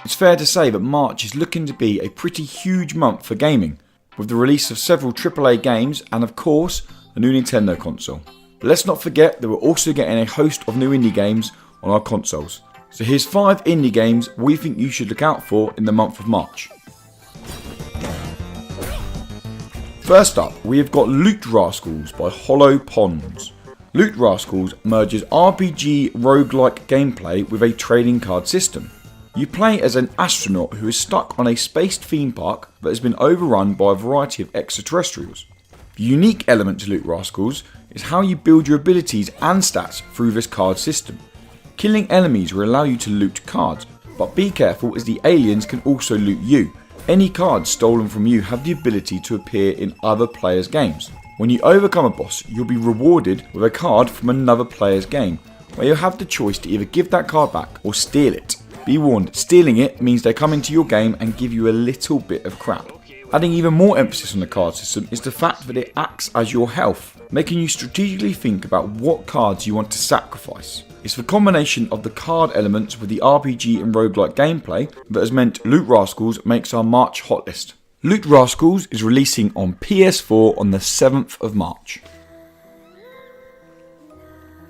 It's fair to say that March is looking to be a pretty huge month for gaming, with the release of several AAA games and of course a new Nintendo console. But let's not forget that we're also getting a host of new indie games on our consoles. So here's 5 indie games we think you should look out for in the month of March. First up, we have got Loot Rascals by Hollow Ponds. Loot Rascals merges RPG roguelike gameplay with a trading card system. You play as an astronaut who is stuck on a spaced theme park that has been overrun by a variety of extraterrestrials. The unique element to Loot Rascals is how you build your abilities and stats through this card system. Killing enemies will allow you to loot cards, but be careful as the aliens can also loot you. Any cards stolen from you have the ability to appear in other players' games. When you overcome a boss, you'll be rewarded with a card from another player's game, where you'll have the choice to either give that card back or steal it. Be warned, stealing it means they come into your game and give you a little bit of crap. Adding even more emphasis on the card system is the fact that it acts as your health, making you strategically think about what cards you want to sacrifice. It's the combination of the card elements with the RPG and roguelike gameplay that has meant Loot Rascals makes our March hotlist. Loot Rascals is releasing on PS4 on the 7th of March.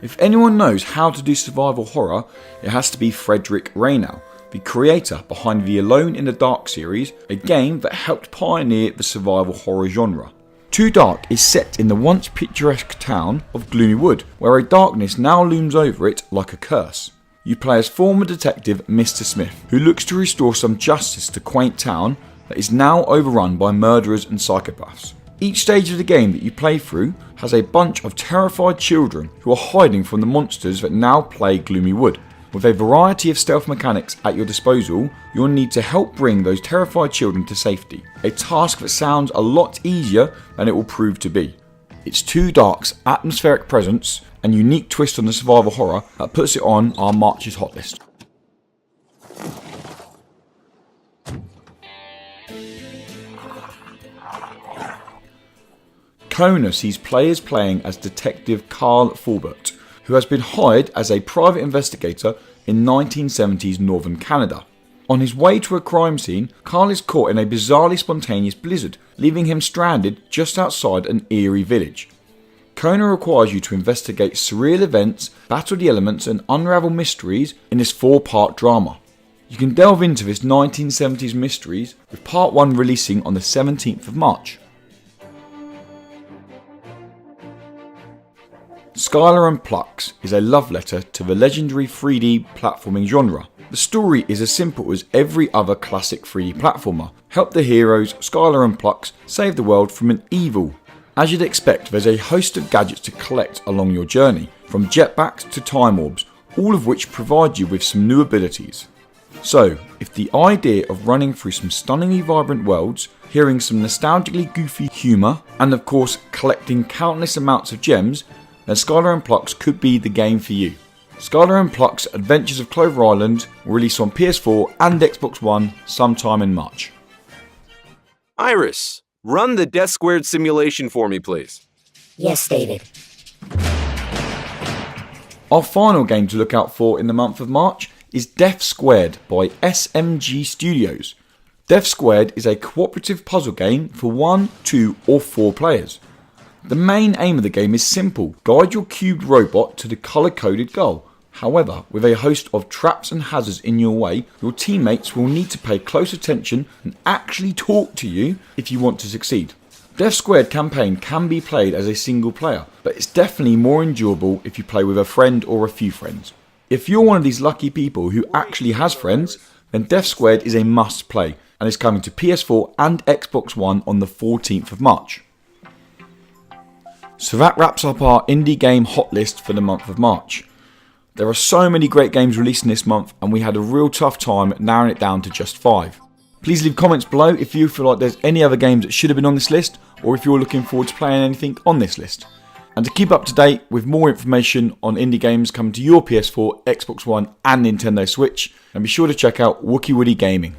If anyone knows how to do survival horror, it has to be Frederick Raynow, the creator behind the Alone in the Dark series, a game that helped pioneer the survival horror genre. Too Dark is set in the once picturesque town of Gloomy Wood, where a darkness now looms over it like a curse. You play as former detective Mr. Smith, who looks to restore some justice to quaint town that is now overrun by murderers and psychopaths. Each stage of the game that you play through has a bunch of terrified children who are hiding from the monsters that now plague Gloomy Wood. With a variety of stealth mechanics at your disposal, you'll need to help bring those terrified children to safety, a task that sounds a lot easier than it will prove to be. It's Too Dark's atmospheric presence and unique twist on the survival horror that puts it on our March's hotlist. Kona sees players playing as Detective Carl Fulbert, who has been hired as a private investigator in 1970s northern Canada. On his way to a crime scene, Carl is caught in a bizarrely spontaneous blizzard, leaving him stranded just outside an eerie village. Kona requires you to investigate surreal events, battle the elements and unravel mysteries in this 4-part drama. You can delve into this 1970s mysteries, with part 1 releasing on the 17th of March. Skyler and Plucks is a love letter to the legendary 3D platforming genre. The story is as simple as every other classic 3D platformer. Help the heroes, Skyler and Plucks, save the world from an evil. As you'd expect, there's a host of gadgets to collect along your journey, from jetpacks to time orbs, all of which provide you with some new abilities. So, if the idea of running through some stunningly vibrant worlds, hearing some nostalgically goofy humour, and of course collecting countless amounts of gems, then Skyler and Plucks could be the game for you. Skyler and Plucks Adventures of Clover Island will release on PS4 and Xbox One sometime in March. Iris, run the Death Squared simulation for me, please. Yes, David. Our final game to look out for in the month of March is Death Squared by SMG Studios. Death Squared is a cooperative puzzle game for 1, 2 or 4 players. The main aim of the game is simple: guide your cubed robot to the colour-coded goal. However, with a host of traps and hazards in your way, your teammates will need to pay close attention and actually talk to you if you want to succeed. Death Squared campaign can be played as a single player, but it's definitely more enjoyable if you play with a friend or a few friends. If you're one of these lucky people who actually has friends, then Death Squared is a must play and is coming to PS4 and Xbox One on the 14th of March. So that wraps up our indie game hot list for the month of March. There are so many great games releasing this month and we had a real tough time narrowing it down to just 5. Please leave comments below if you feel like there's any other games that should have been on this list, or if you're looking forward to playing anything on this list. And to keep up to date with more information on indie games coming to your PS4, Xbox One and Nintendo Switch, then be sure to check out Wookie Woody Gaming.